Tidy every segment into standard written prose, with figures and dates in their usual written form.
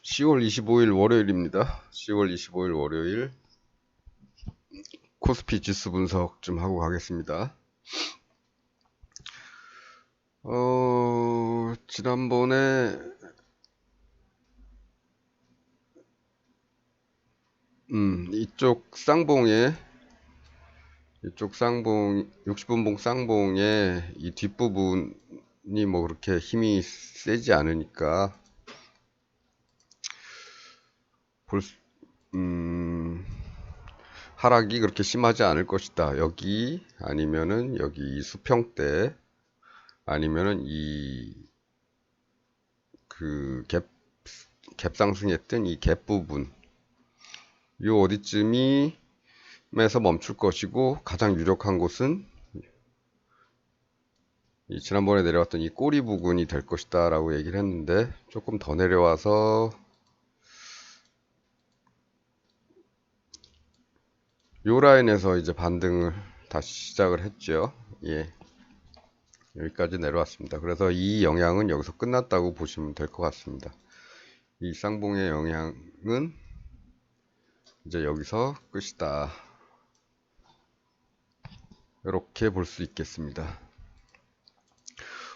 10월 25일 월요일입니다. 10월 25일 월요일 코스피 지수 분석 좀 하고 가겠습니다. 지난번에 이쪽 쌍봉 60분봉 쌍봉의 이 뒷부분이 뭐 그렇게 힘이 세지 않으니까 하락이 그렇게 심하지 않을 것이다. 여기 아니면은 여기 이 수평대 아니면은 갭 상승했던 이 갭 부분 요 어디쯤이 에서 멈출 것이고, 가장 유력한 곳은 이 지난번에 내려왔던 이 꼬리 부분이 될 것이다 라고 얘기를 했는데, 조금 더 내려와서 요 라인에서 이제 반등을 다시 시작을 했죠. 예, 여기까지 내려왔습니다. 그래서 이 영향은 여기서 끝났다고 보시면 될 것 같습니다. 이 쌍봉의 영향은 이제 여기서 끝이다, 이렇게 볼 수 있겠습니다.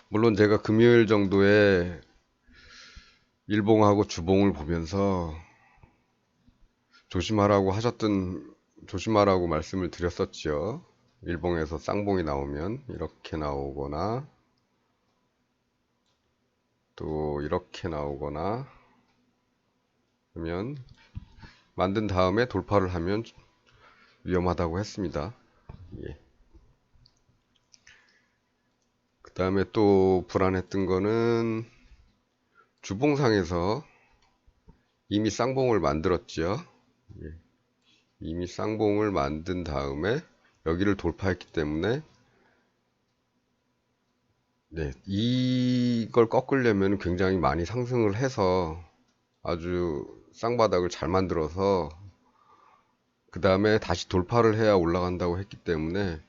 물론 제가 금요일 정도에 일봉하고 주봉을 보면서 조심하라고 말씀을 드렸었지요. 일봉에서 쌍봉이 나오면 이렇게 나오거나 또 이렇게 나오거나 하면, 만든 다음에 돌파를 하면 위험하다고 했습니다. 예. 그 다음에 또 불안했던 거는 주봉상에서 이미 쌍봉을 만들었죠. 예. 이미 쌍봉을 만든 다음에 여기를 돌파했기 때문에, 네, 이걸 꺾으려면 굉장히 많이 상승을 해서 아주 쌍바닥을 잘 만들어서 그 다음에 다시 돌파를 해야 올라간다고 했기 때문에,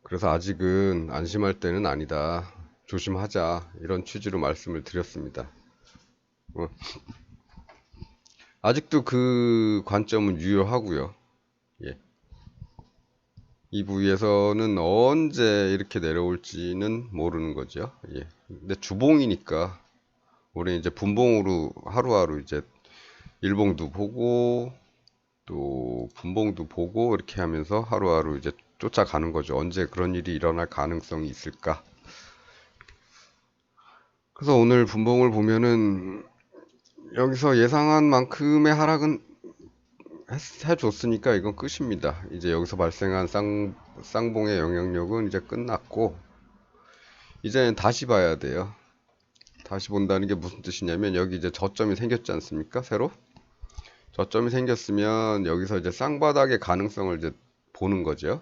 그래서 아직은 안심할 때는 아니다, 조심하자, 이런 취지로 말씀을 드렸습니다. 아직도 그 관점은 유효하고요. 예. 이 부위에서는 언제 이렇게 내려올지는 모르는 거죠. 예. 근데 주봉이니까 우리 이제 분봉으로 하루하루 이제 일봉도 보고 또 분봉도 보고 이렇게 하면서 하루하루 이제 쫓아가는 거죠. 언제 그런 일이 일어날 가능성이 있을까? 그래서 오늘 분봉을 보면은 여기서 예상한 만큼의 하락은 해줬으니까 이건 끝입니다. 이제 여기서 발생한 쌍봉의 영향력은 이제 끝났고, 이제는 다시 봐야 돼요. 다시 본다는 게 무슨 뜻이냐면, 여기 이제 저점이 생겼지 않습니까? 새로? 저점이 생겼으면 여기서 이제 쌍바닥의 가능성을 이제 보는 거죠.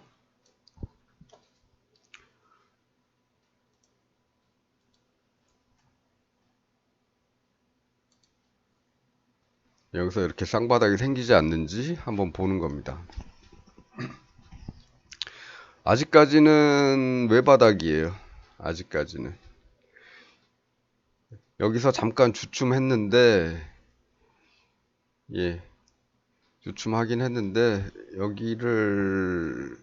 여기서 이렇게 쌍바닥이 생기지 않는지 한번 보는 겁니다. 아직까지는 외바닥이에요. 아직까지는. 여기서 잠깐 주춤했는데, 예, 주춤하긴 했는데, 여기를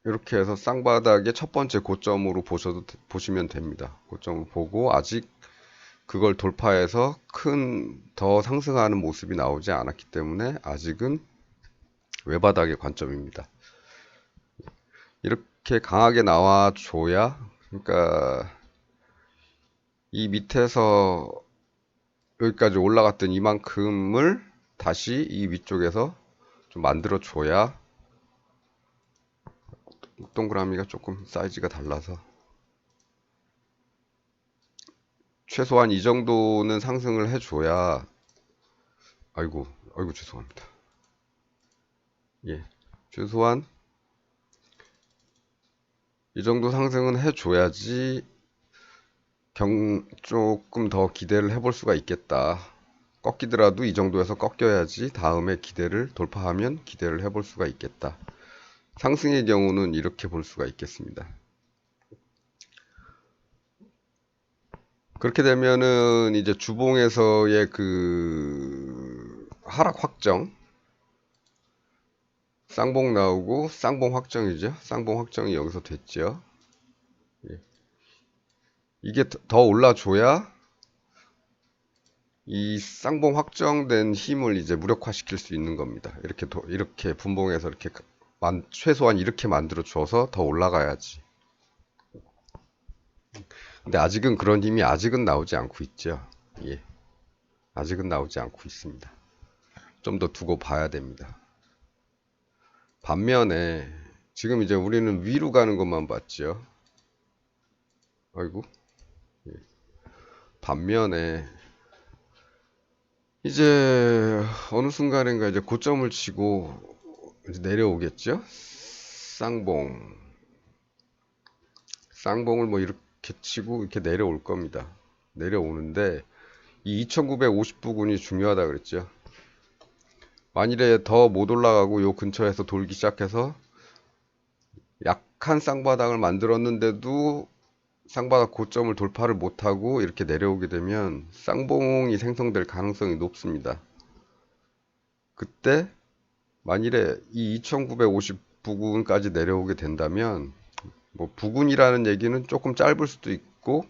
이렇게 해서 쌍바닥의 첫 번째 고점으로 보시면 됩니다. 고점을 보고 아직 그걸 돌파해서 더 상승하는 모습이 나오지 않았기 때문에 아직은 외바닥의 관점입니다. 이렇게 강하게 나와줘야, 그러니까 이 밑에서 여기까지 올라갔던 이만큼을 다시 이 위쪽에서 좀 만들어 줘야, 동그라미가 조금 사이즈가 달라서 최소한 이 정도는 상승을 해줘야, 아이고 죄송합니다. 예, 최소한 이 정도 상승은 해줘야지 조금 더 기대를 해볼 수가 있겠다. 꺾이더라도 이 정도에서 꺾여야지 다음에 돌파하면 기대를 해볼 수가 있겠다. 상승의 경우는 이렇게 볼 수가 있겠습니다. 그렇게 되면은 이제 주봉에서의 그 하락 확정, 쌍봉 나오고 쌍봉 확정이죠. 쌍봉 확정이 여기서 됐죠. 예. 이게 더 올라줘야 이 쌍봉 확정된 힘을 이제 무력화시킬 수 있는 겁니다. 이렇게 분봉해서 이렇게 최소한 이렇게 만들어 줘서 더 올라가야지. 근데 아직은 그런 힘이 아직은 나오지 않고 있죠. 예. 아직은 나오지 않고 있습니다. 좀 더 두고 봐야 됩니다. 반면에 지금 이제 우리는 위로 가는 것만 봤죠. 아이고. 예. 반면에 이제 어느 순간인가 이제 고점을 치고 이제 내려오겠죠. 쌍봉을 뭐 이렇게 치고 이렇게 내려올 겁니다. 내려오는데 이 2950부근이 중요하다 그랬죠. 만일에 더 못 올라가고 요 근처에서 돌기 시작해서 약한 쌍바닥을 만들었는데도 쌍바닥 고점을 돌파를 못하고 이렇게 내려오게 되면 쌍봉이 생성될 가능성이 높습니다. 그때 만일에 이 2950 부근까지 내려오게 된다면 뭐 부근이라는 얘기는 조금 짧을 수도 있고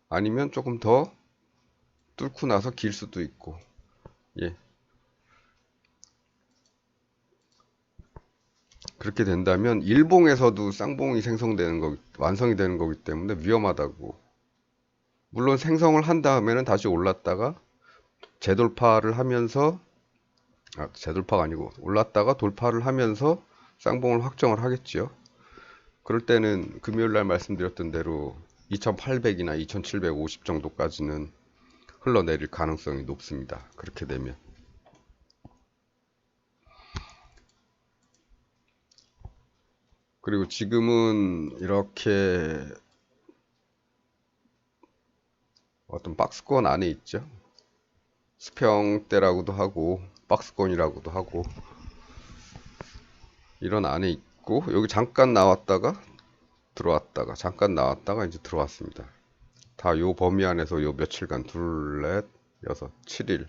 아니면 조금 더 뚫고 나서 길 수도 있고 예. 그렇게 된다면 일봉에서도 쌍봉이 완성이 되는 거기 때문에 위험하다고. 물론 생성을 한 다음에는 다시 올랐다가 재돌파를 하면서 재돌파가 아니고 올랐다가 돌파를 하면서 쌍봉을 확정을 하겠지요. 그럴 때는 금요일 날 말씀드렸던 대로 2800이나 2750 정도까지는 흘러내릴 가능성이 높습니다. 그렇게 되면. 그리고 지금은 이렇게 어떤 박스권 안에 있죠. 수평대라고도 하고 박스권이라고도 하고 이런 안에 있고 여기 잠깐 나왔다가 들어왔다가 잠깐 나왔다가 이제 들어왔습니다. 다 요 범위 안에서 요 며칠간 둘, 넷, 여섯, 7일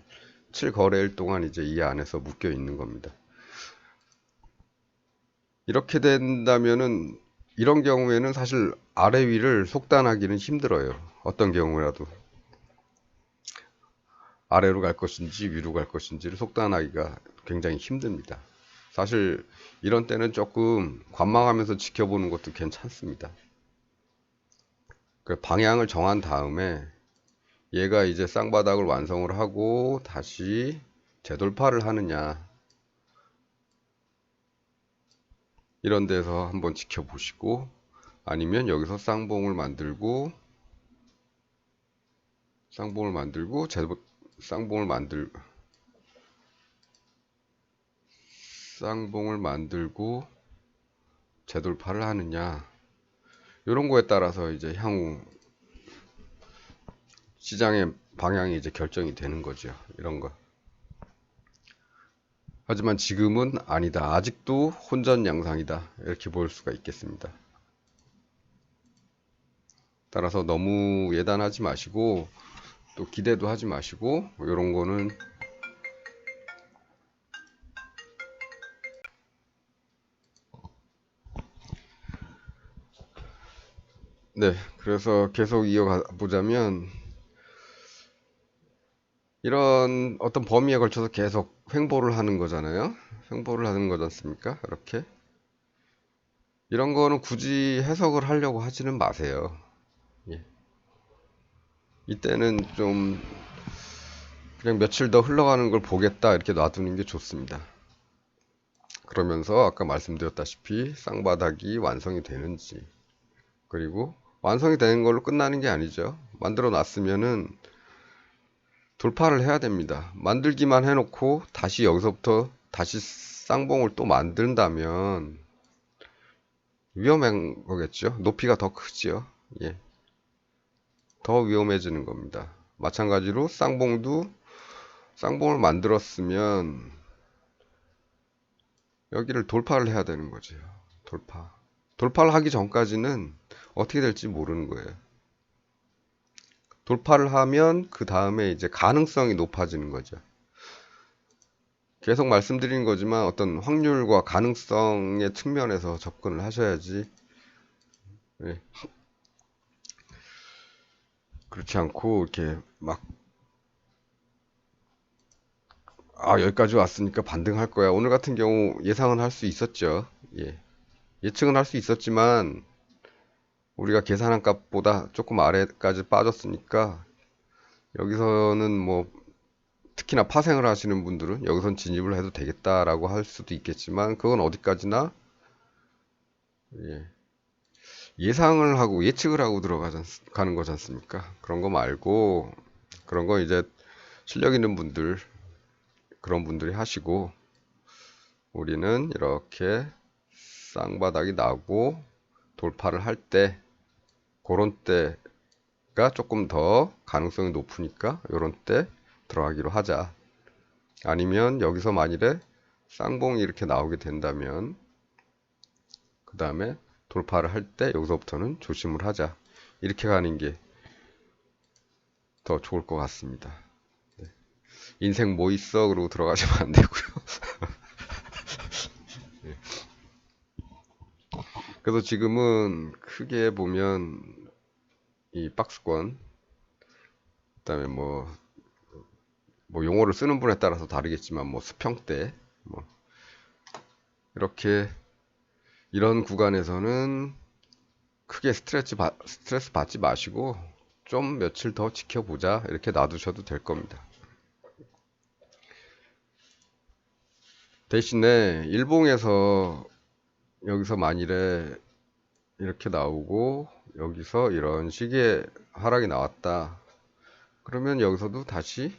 7거래일 동안 이제 이 안에서 묶여 있는 겁니다. 이렇게 된다면은 이런 경우에는 사실 아래 위를 속단하기는 힘들어요. 어떤 경우라도 아래로 갈 것인지 위로 갈 것인지를 속단하기가 굉장히 힘듭니다. 사실 이런 때는 조금 관망하면서 지켜보는 것도 괜찮습니다. 그 방향을 정한 다음에 얘가 이제 쌍바닥을 완성을 하고 다시 재돌파를 하느냐 이런 데서 한번 지켜보시고 아니면 여기서 쌍봉을 만들고 쌍봉을 만들고 재돌파를 하느냐 이런 거에 따라서 이제 향후 시장의 방향이 이제 결정이 되는 거죠. 이런 거. 하지만 지금은 아니다. 아직도 혼전 양상이다. 이렇게 볼 수가 있겠습니다. 따라서 너무 예단하지 마시고 또 기대도 하지 마시고 이런 거는 네. 그래서 계속 이어가 보자면 이런 어떤 범위에 걸쳐서 계속 횡보를 하는 거잖아요. 횡보를 하는 거지 않습니까? 이렇게. 이런 거는 굳이 해석을 하려고 하지는 마세요. 예. 이때는 좀 그냥 며칠 더 흘러가는 걸 보겠다 이렇게 놔두는 게 좋습니다. 그러면서 아까 말씀드렸다시피 쌍바닥이 완성이 되는지 그리고 완성이 되는 걸로 끝나는 게 아니죠. 만들어 놨으면은 돌파를 해야 됩니다. 만들기만 해놓고 다시 여기서부터 다시 쌍봉을 또 만든다면 위험한 거겠죠. 높이가 더 크지요. 예. 더 위험해지는 겁니다. 마찬가지로 쌍봉을 만들었으면 여기를 돌파를 해야 되는 거죠. 돌파를 하기 전까지는 어떻게 될지 모르는 거예요. 돌파를 하면 그 다음에 이제 가능성이 높아지는 거죠. 계속 말씀드린 거지만 어떤 확률과 가능성의 측면에서 접근을 하셔야지, 예, 그렇지 않고 이렇게 막 여기까지 왔으니까 반등할 거야. 오늘 같은 경우 예상은 할 수 있었죠. 예. 예측은 할 수 있었지만 우리가 계산한 값보다 조금 아래까지 빠졌으니까 여기서는 뭐 특히나 파생을 하시는 분들은 여기선 진입을 해도 되겠다라고 할 수도 있겠지만 그건 어디까지나 예, 예상을 하고 예측을 하고 가는 거지 않습니까? 그런 거 말고 그런 거 이제 실력 있는 분들 그런 분들이 하시고 우리는 이렇게 쌍바닥이 나고 돌파를 할 때 그런 때가 조금 더 가능성이 높으니까 이런 때 들어가기로 하자. 아니면 여기서 만일에 쌍봉이 이렇게 나오게 된다면 그 다음에 돌파를 할 때 여기서부터는 조심을 하자. 이렇게 가는 게 더 좋을 것 같습니다. 네. 인생 뭐 있어? 그러고 들어가시면 안 되고요. 네. 그래서 지금은 크게 보면 이 박스권, 그다음에 뭐 용어를 쓰는 분에 따라서 다르겠지만 뭐 수평대, 뭐 이렇게 이런 구간에서는 크게 스트레스 받지 마시고 좀 며칠 더 지켜보자 이렇게 놔두셔도 될 겁니다. 대신에 일봉에서 여기서 만일에 이렇게 나오고 여기서 이런 식의 하락이 나왔다. 그러면 여기서도 다시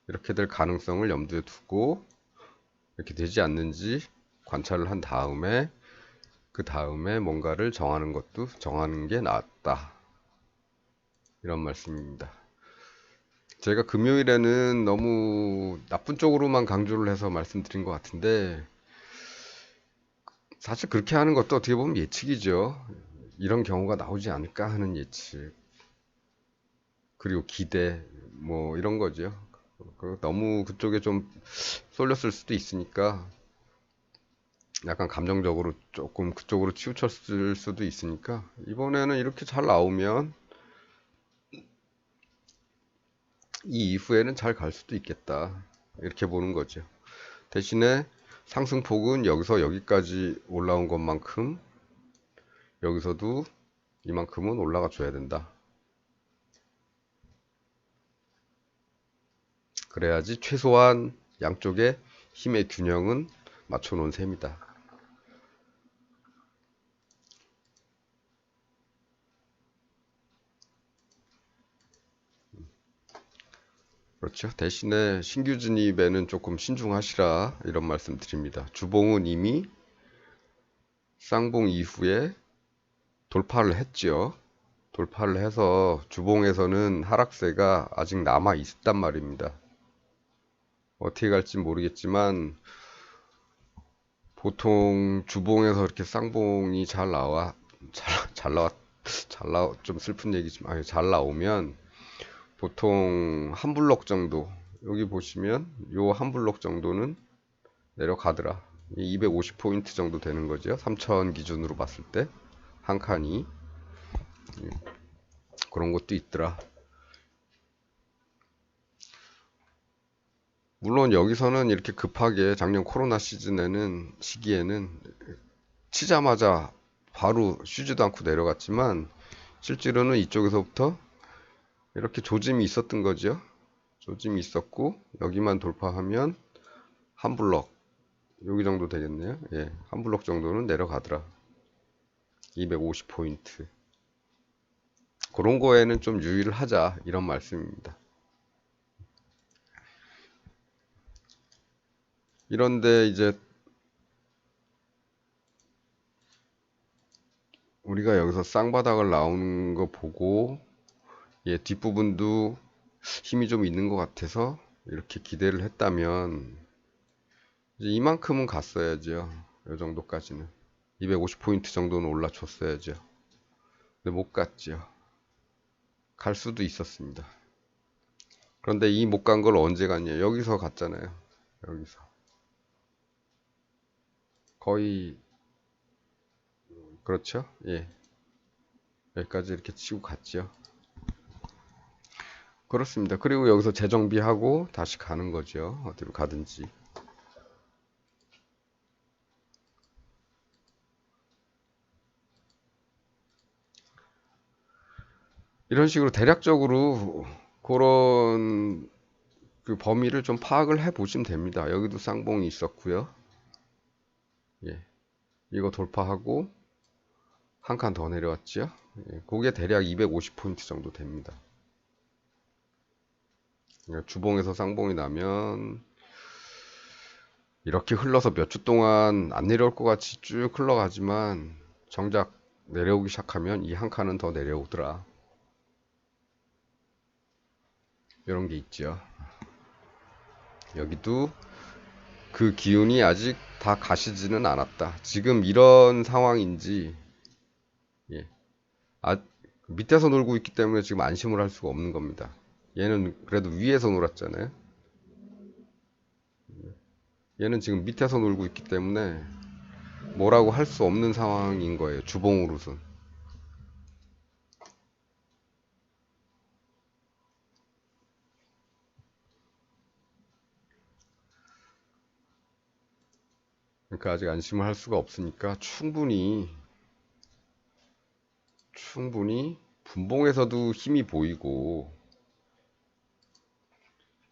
이렇게 될 가능성을 염두에 두고 이렇게 되지 않는지 관찰을 한 다음에 그 다음에 뭔가를 정하는 게 낫다. 이런 말씀입니다. 제가 금요일에는 너무 나쁜 쪽으로만 강조를 해서 말씀드린 것 같은데 사실 그렇게 하는 것도 어떻게 보면 예측이죠. 이런 경우가 나오지 않을까 하는 예측. 그리고 기대, 뭐 이런 거죠. 너무 그쪽에 좀 쏠렸을 수도 있으니까 약간 감정적으로 조금 그쪽으로 치우쳤을 수도 있으니까 이번에는 이렇게 잘 나오면 이 이후에는 잘 갈 수도 있겠다. 이렇게 보는 거죠. 대신에 상승폭은 여기서 여기까지 올라온 것만큼 여기서도 이만큼은 올라가 줘야 된다. 그래야지 최소한 양쪽의 힘의 균형은 맞춰 놓은 셈이다. 그렇죠. 대신에 신규 진입에는 조금 신중하시라 이런 말씀 드립니다. 주봉은 이미 쌍봉 이후에 돌파를 했죠. 돌파를 해서 주봉에서는 하락세가 아직 남아 있단 말입니다. 어떻게 갈지 모르겠지만 보통 주봉에서 이렇게 쌍봉이 잘 나와 좀 슬픈 얘기지만 잘 나오면 보통 한 블록 정도 여기 보시면 요 한 블록 정도는 내려가더라. 250포인트 정도 되는 거죠. 3000 기준으로 봤을 때 한 칸이 그런 것도 있더라. 물론 여기서는 이렇게 급하게 작년 코로나 시기에는 치자마자 바로 쉬지도 않고 내려갔지만 실제로는 이쪽에서부터 이렇게 조짐이 있었던 거죠. 조짐이 있었고 여기만 돌파하면 한 블럭 여기 정도 되겠네요. 예, 한 블럭 정도는 내려가더라. 250포인트. 그런 거에는 좀 유의를 하자 이런 말씀입니다. 이런데 이제 우리가 여기서 쌍바닥을 나오는 거 보고 예, 뒷부분도 힘이 좀 있는 것 같아서 이렇게 기대를 했다면 이제 이만큼은 갔어야죠. 이 정도까지는 250포인트 정도는 올라줬어야죠. 근데 못 갔죠. 갈 수도 있었습니다. 그런데 이 못 간 걸 언제 갔냐? 여기서 갔잖아요. 여기서. 거의, 그렇죠? 예. 여기까지 이렇게 치고 갔죠. 그렇습니다. 그리고 여기서 재정비하고 다시 가는 거죠. 어디로 가든지. 이런 식으로 대략적으로 그런 그 범위를 좀 파악을 해 보시면 됩니다. 여기도 쌍봉이 있었고요. 예. 이거 돌파하고 한 칸 더 내려왔죠. 예. 그게 대략 250포인트 정도 됩니다. 그러니까 주봉에서 쌍봉이 나면 이렇게 흘러서 몇 주 동안 안 내려올 것 같이 쭉 흘러가지만 정작 내려오기 시작하면 이 한 칸은 더 내려오더라. 이런 게 있죠. 여기도 그 기운이 아직 다 가시지는 않았다. 지금 이런 상황인지, 예. 아, 밑에서 놀고 있기 때문에 지금 안심을 할 수가 없는 겁니다. 얘는 그래도 위에서 놀았잖아요. 얘는 지금 밑에서 놀고 있기 때문에 뭐라고 할 수 없는 상황인 거예요. 주봉으로선. 그러니까 아직 안심을 할 수가 없으니까 충분히 분봉에서도 힘이 보이고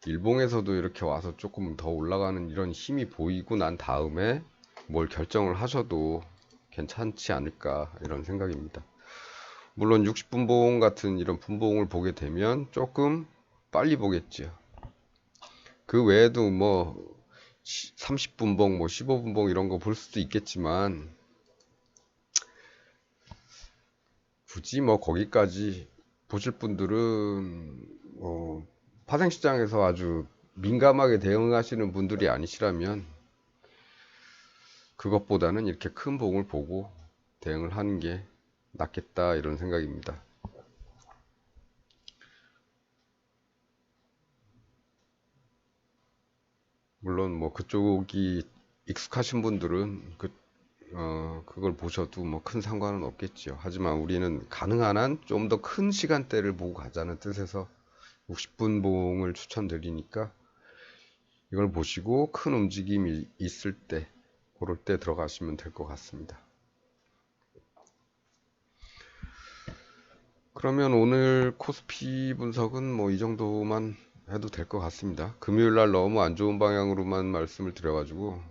일봉에서도 이렇게 와서 조금 더 올라가는 이런 힘이 보이고 난 다음에 뭘 결정을 하셔도 괜찮지 않을까 이런 생각입니다. 물론 60분봉 같은 이런 분봉을 보게 되면 조금 빨리 보겠죠. 그 외에도 뭐 30분봉, 뭐 15분봉 이런 거 볼 수도 있겠지만 굳이 뭐 거기까지 보실 분들은 파생시장에서 아주 민감하게 대응하시는 분들이 아니시라면 그것보다는 이렇게 큰 봉을 보고 대응을 하는 게 낫겠다 이런 생각입니다. 물론 뭐 그쪽이 익숙하신 분들은 그걸 보셔도 뭐 큰 상관은 없겠지요. 하지만 우리는 가능한 한 좀 더 큰 시간대를 보고 가자는 뜻에서 60분 봉을 추천드리니까 이걸 보시고 큰 움직임이 있을 때 그럴 때 들어가시면 될 것 같습니다. 그러면 오늘 코스피 분석은 뭐 이 정도만 해도 될 것 같습니다. 금요일 날 너무 안 좋은 방향으로만 말씀을 드려가지고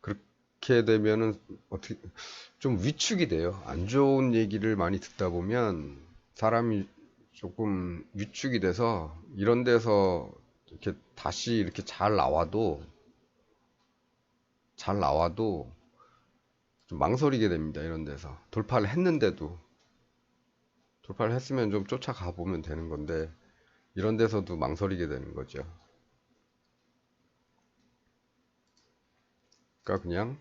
그렇게 되면은 어떻게 좀 위축이 돼요. 안 좋은 얘기를 많이 듣다 보면 사람이 조금 위축이 돼서 이런 데서 이렇게 다시 이렇게 잘 나와도 좀 망설이게 됩니다. 이런 데서 돌파를 했는데도 돌파를 했으면 좀 쫓아가 보면 되는 건데 이런 데서도 망설이게 되는 거죠. 그러니까 그냥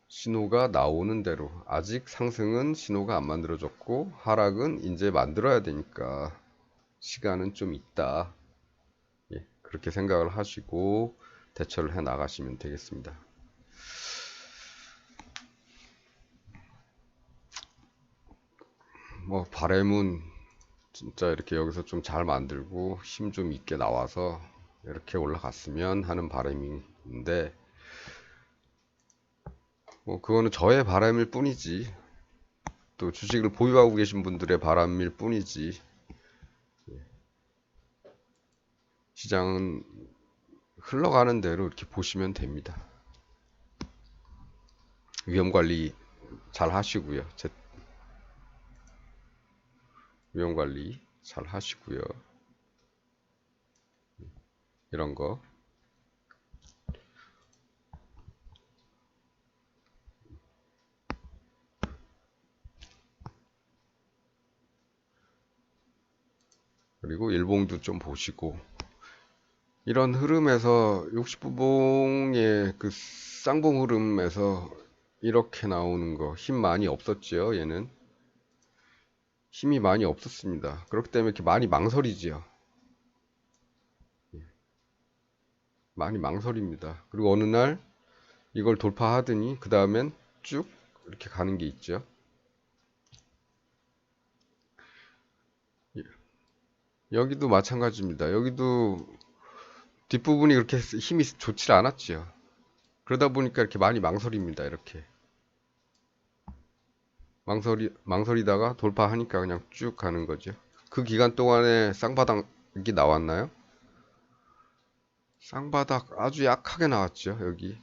신호가 나오는 대로 아직 상승은 신호가 안 만들어졌고 하락은 이제 만들어야 되니까 시간은 좀 있다. 예, 그렇게 생각을 하시고 대처를 해 나가시면 되겠습니다. 뭐 바램은 진짜 이렇게 여기서 좀 잘 만들고 힘 좀 있게 나와서 이렇게 올라갔으면 하는 바람인데 뭐 그거는 저의 바람일 뿐이지 또 주식을 보유하고 계신 분들의 바람일 뿐이지 시장은 흘러가는 대로 이렇게 보시면 됩니다. 위험 관리 잘 하시고요. 위험 관리 잘 하시고요. 이런 거. 그리고 일봉도 좀 보시고 이런 흐름에서 60분봉의 그 쌍봉 흐름에서 이렇게 나오는 거 힘 많이 없었죠. 얘는 힘이 많이 없었습니다. 그렇기 때문에 이렇게 많이 망설이지요. 많이 망설입니다. 그리고 어느 날 이걸 돌파하더니 그 다음엔 쭉 이렇게 가는 게 있죠. 여기도 마찬가지입니다. 여기도 뒷부분이 그렇게 힘이 좋지 않았지요. 그러다 보니까 이렇게 많이 망설입니다. 이렇게 망설이다가 돌파하니까 그냥 쭉 가는 거죠. 그 기간 동안에 쌍바닥이 나왔나요? 쌍바닥 아주 약하게 나왔죠. 여기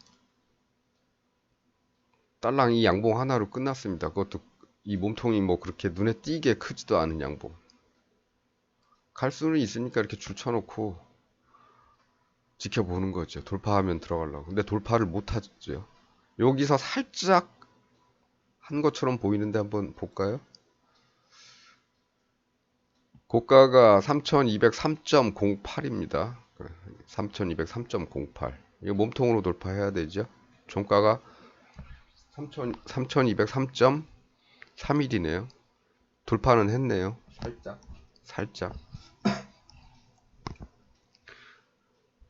딸랑 이 양봉 하나로 끝났습니다. 그것도 이 몸통이 뭐 그렇게 눈에 띄게 크지도 않은 양봉. 갈 수는 있으니까 이렇게 줄 쳐놓고 지켜보는 거죠. 돌파하면 들어가려고. 근데 돌파를 못 하죠. 여기서 살짝 한 것처럼 보이는데 한번 볼까요? 고가가 3203.08입니다. 3203.08. 이거 몸통으로 돌파해야 되죠. 종가가 3203.31이네요. 돌파는 했네요. 살짝. 살짝.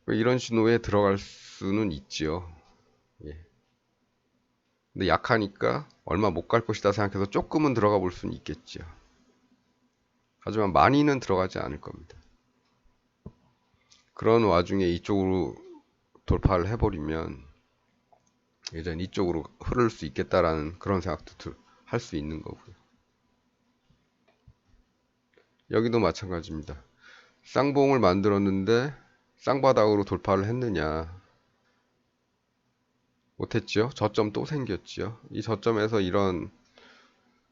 이런 신호에 들어갈 수는 있지요. 예. 근데 약하니까 얼마 못 갈 것이다 생각해서 조금은 들어가 볼 수는 있겠죠. 하지만 많이는 들어가지 않을 겁니다. 그런 와중에 이쪽으로 돌파를 해버리면 예전 이쪽으로 흐를 수 있겠다라는 그런 생각도 할 수 있는 거고요. 여기도 마찬가지입니다. 쌍봉을 만들었는데 쌍바닥으로 돌파를 했느냐? 못했죠. 저점 또 생겼죠. 이 저점에서 이런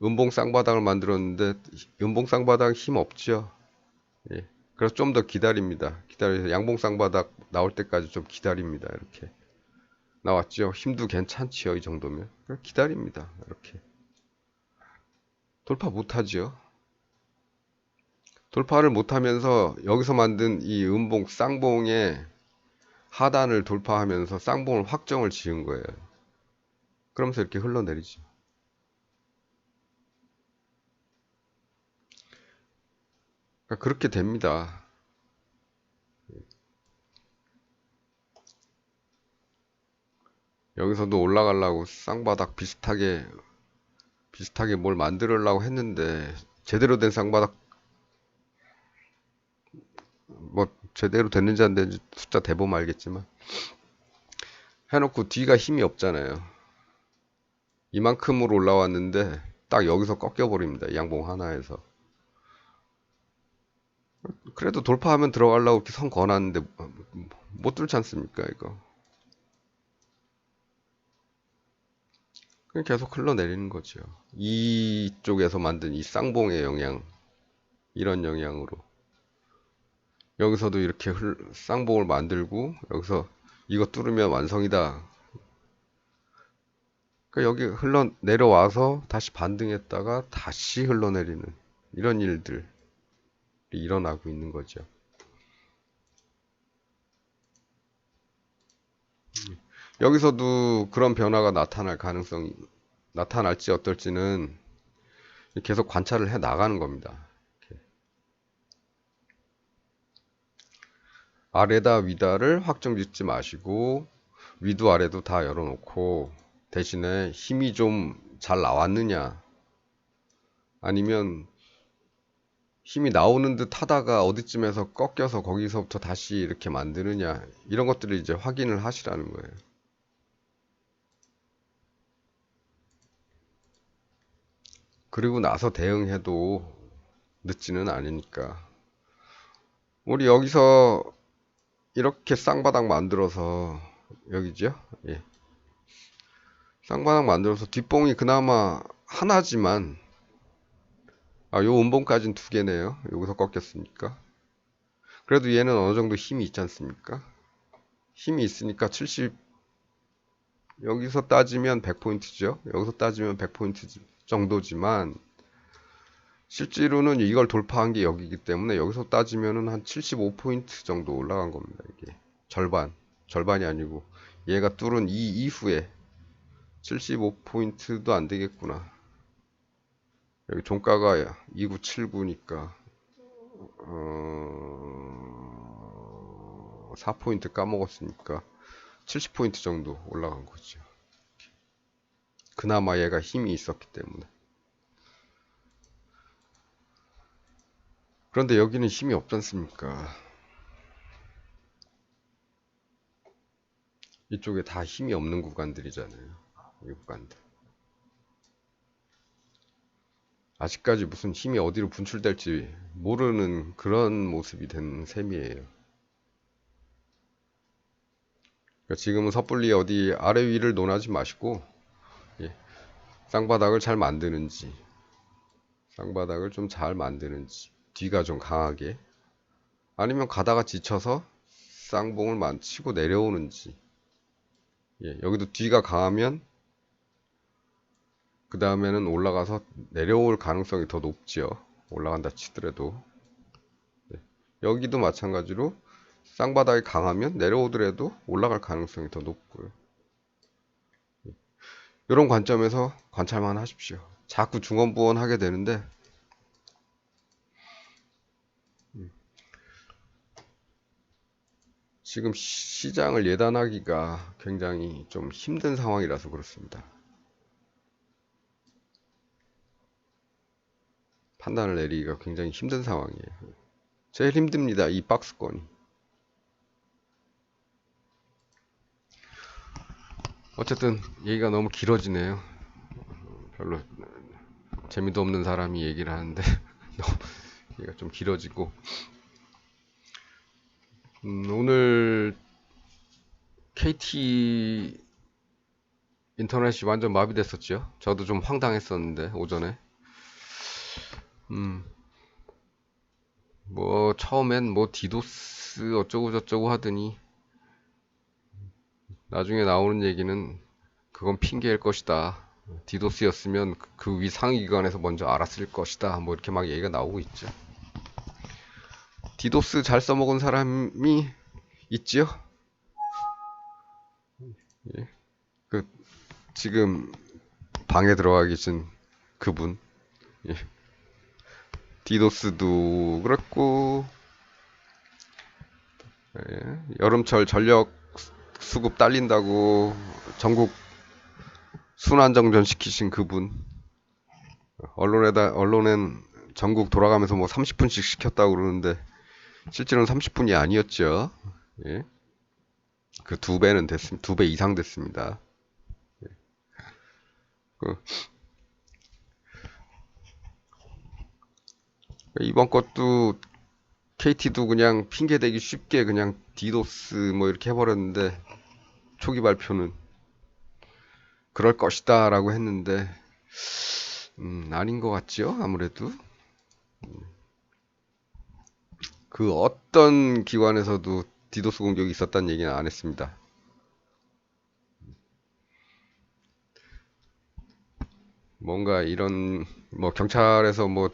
음봉 쌍바닥을 만들었는데 음봉 쌍바닥 힘 없죠. 예. 그래서 좀 더 기다립니다. 기다려서 양봉 쌍바닥 나올 때까지 좀 기다립니다. 이렇게 나왔죠. 힘도 괜찮지요. 이 정도면 기다립니다. 이렇게 돌파 못하죠. 돌파를 못하면서 여기서 만든 이 음봉 쌍봉의 하단을 돌파하면서 쌍봉을 확정을 지은 거예요. 그러면서 이렇게 흘러내리죠. 그러니까 그렇게 됩니다. 여기서도 올라가려고 쌍바닥 비슷하게 뭘 만들려고 했는데 제대로 된 쌍바닥 뭐 제대로 됐는지 안 됐는지 숫자 대보면 알겠지만 해놓고 뒤가 힘이 없잖아요. 이만큼으로 올라왔는데 딱 여기서 꺾여버립니다. 양봉 하나에서. 그래도 돌파하면 들어가려고 이렇게 선 그어놨는데 못 뚫지 않습니까 이거. 그냥 계속 흘러내리는 거죠. 이쪽에서 만든 이 쌍봉의 영향, 이런 영향으로 여기서도 이렇게 쌍봉을 만들고 여기서 이거 뚫으면 완성이다. 그러니까 여기 흘러내려와서 다시 반등했다가 다시 흘러내리는 이런 일들이 일어나고 있는 거죠. 여기서도 그런 변화가 나타날지 어떨지는 계속 관찰을 해 나가는 겁니다. 아래다 위다를 확정 짓지 마시고 위도 아래도 다 열어놓고 대신에 힘이 좀 잘 나왔느냐 아니면 힘이 나오는 듯 하다가 어디쯤에서 꺾여서 거기서부터 다시 이렇게 만드느냐 이런 것들을 이제 확인을 하시라는 거예요. 그리고 나서 대응해도 늦지는 않으니까 우리 여기서 이렇게 쌍바닥 만들어서 여기죠? 예. 쌍바닥 만들어서 뒷봉이 그나마 하나지만 요 음봉까지는 두 개네요. 여기서 꺾였으니까. 그래도 얘는 어느 정도 힘이 있지 않습니까? 힘이 있으니까 70 여기서 따지면 100포인트죠. 여기서 따지면 100포인트 정도지만 실제로는 이걸 돌파한 게 여기이기 때문에 여기서 따지면은 한 75포인트 정도 올라간 겁니다. 이게 절반이 아니고 얘가 뚫은 이 이후에 75포인트도 안 되겠구나. 여기 종가가 2979니까 4포인트 까먹었으니까 70포인트 정도 올라간 거죠. 그나마 얘가 힘이 있었기 때문에. 그런데 여기는 힘이 없지 않습니까? 이쪽에 다 힘이 없는 구간들이잖아요. 이 구간들. 아직까지 무슨 힘이 어디로 분출될지 모르는 그런 모습이 된 셈이에요. 그러니까 지금은 섣불리 어디 아래 위를 논하지 마시고, 예, 쌍바닥을 잘 만드는지, 쌍바닥을 좀 잘 만드는지, 뒤가 좀 강하게, 아니면 가다가 지쳐서 쌍봉을 치고 내려오는지, 예, 여기도 뒤가 강하면 그 다음에는 올라가서 내려올 가능성이 더 높지요. 올라간다 치더라도. 네. 여기도 마찬가지로 쌍바닥이 강하면 내려오더라도 올라갈 가능성이 더 높고요. 이런 관점에서 관찰만 하십시오. 자꾸 중언부언 하게 되는데 지금 시장을 예단하기가 굉장히 좀 힘든 상황이라서 그렇습니다. 판단을 내리기가 굉장히 힘든 상황이에요. 제일 힘듭니다. 이 박스권이. 어쨌든 얘기가 너무 길어지네요. 별로 재미도 없는 사람이 얘기를 하는데 얘기가 좀 길어지고 오늘 KT 인터넷이 완전 마비됐었죠. 저도 좀 황당했었는데 오전에 뭐 처음엔 뭐 디도스 어쩌고 저쩌고 하더니 나중에 나오는 얘기는 그건 핑계일 것이다. 디도스였으면 그 위 상위기관에서 먼저 알았을 것이다. 뭐 이렇게 막 얘기가 나오고 있죠. 디도스 잘 써먹은 사람이 있지요? 예. 그 지금 방에 들어가 계신 그분. 예. 디도스도 그렇고 예. 여름철 전력 수급 딸린다고 전국 순환정전 시키신 그분. 언론엔 전국 돌아가면서 뭐 30분씩 시켰다고 그러는데 실제로는 30분이 아니었죠. 예. 그 두 배는 됐습니다. 2배 이상 됐습니다. 예. 그 이번 것도 KT도 그냥 핑계대기 쉽게 그냥 디도스 뭐 이렇게 해버렸는데 초기 발표는 그럴 것이다 라고 했는데 아닌 것 같지요 아무래도 그 어떤 기관에서도 디도스 공격이 있었다는 얘기는 안 했습니다. 뭔가 이런 뭐 경찰에서 뭐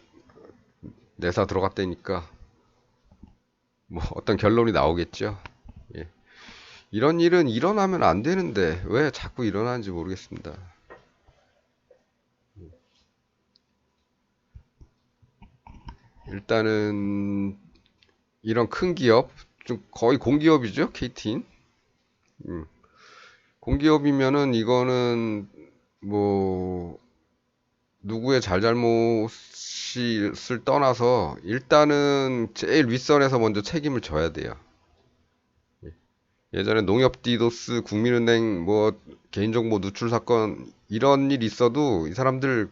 내사 들어갔다니까 뭐 어떤 결론이 나오겠죠. 예. 이런 일은 일어나면 안 되는데 왜 자꾸 일어나는지 모르겠습니다. 일단은 이런 큰 기업, 좀 거의 공기업이죠, KT는. 음. 공기업이면은 이거는 뭐 누구의 잘잘못을 떠나서 일단은 제일 윗선에서 먼저 책임을 져야 돼요. 예전에 농협 디도스, 국민은행 뭐 개인정보 누출 사건 이런 일 있어도 이 사람들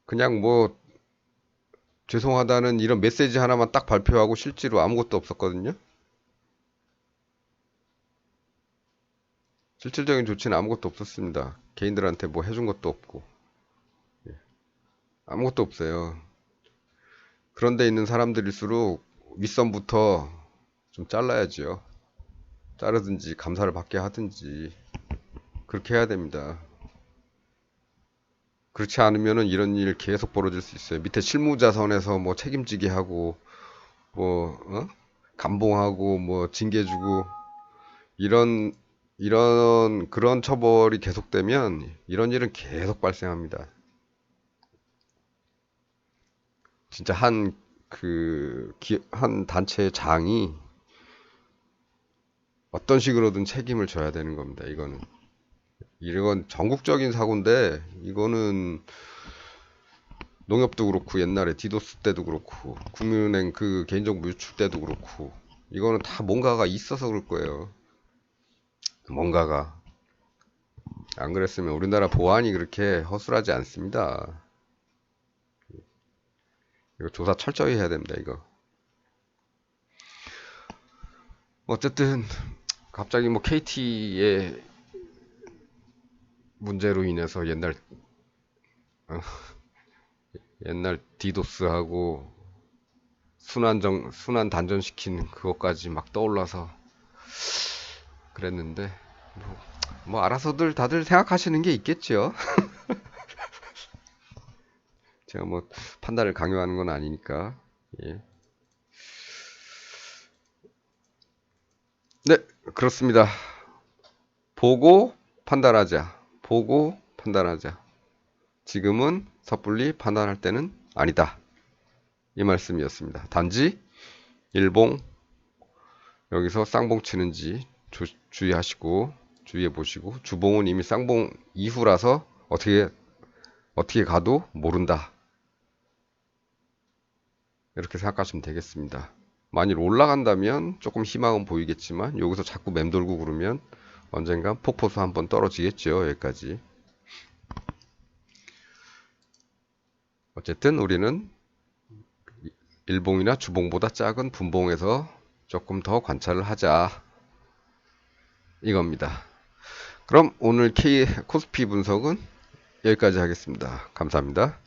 그냥 뭐 죄송하다는 이런 메시지 하나만 딱 발표하고 실제로 아무것도 없었거든요. 실질적인 조치는 아무것도 없었습니다. 개인들한테 뭐 해준 것도 없고 아무것도 없어요. 그런 데 있는 사람들일수록 윗선부터 좀 잘라야지요. 자르든지 감사를 받게 하든지 그렇게 해야 됩니다. 그렇지 않으면은 이런 일 계속 벌어질 수 있어요. 밑에 실무자선에서 뭐 책임지게 하고 뭐 감봉하고 뭐 징계 주고 이런 그런 처벌이 계속되면 이런 일은 계속 발생합니다. 진짜 한 단체의 장이 어떤 식으로든 책임을 져야 되는 겁니다. 이건 전국적인 사고인데, 이거는 농협도 그렇고, 옛날에 디도스 때도 그렇고, 국민은행 그 개인정보 유출 때도 그렇고, 이거는 다 뭔가가 있어서 그럴 거예요. 뭔가가. 안 그랬으면 우리나라 보안이 그렇게 허술하지 않습니다. 이거 조사 철저히 해야 됩니다, 이거. 어쨌든, 갑자기 뭐 KT의 문제로 인해서 옛날 디도스하고 순환 단전시킨 그것까지 막 떠올라서 그랬는데, 뭐 알아서들 다들 생각하시는 게 있겠죠. 제가 뭐 판단을 강요하는 건 아니니까. 예. 네, 그렇습니다. 보고 판단하자. 보고 판단하자. 지금은 섣불리 판단할 때는 아니다. 이 말씀이었습니다. 단지 일봉 여기서 쌍봉 치는지 주의해 보시고, 주봉은 이미 쌍봉 이후라서 어떻게 가도 모른다. 이렇게 생각하시면 되겠습니다. 만일 올라간다면 조금 희망은 보이겠지만, 여기서 자꾸 맴돌고 그러면 언젠간 폭포수 한번 떨어지겠죠. 여기까지. 어쨌든 우리는 일봉이나 주봉보다 작은 분봉에서 조금 더 관찰을 하자, 이겁니다. 그럼 오늘 코스피 분석은 여기까지 하겠습니다. 감사합니다.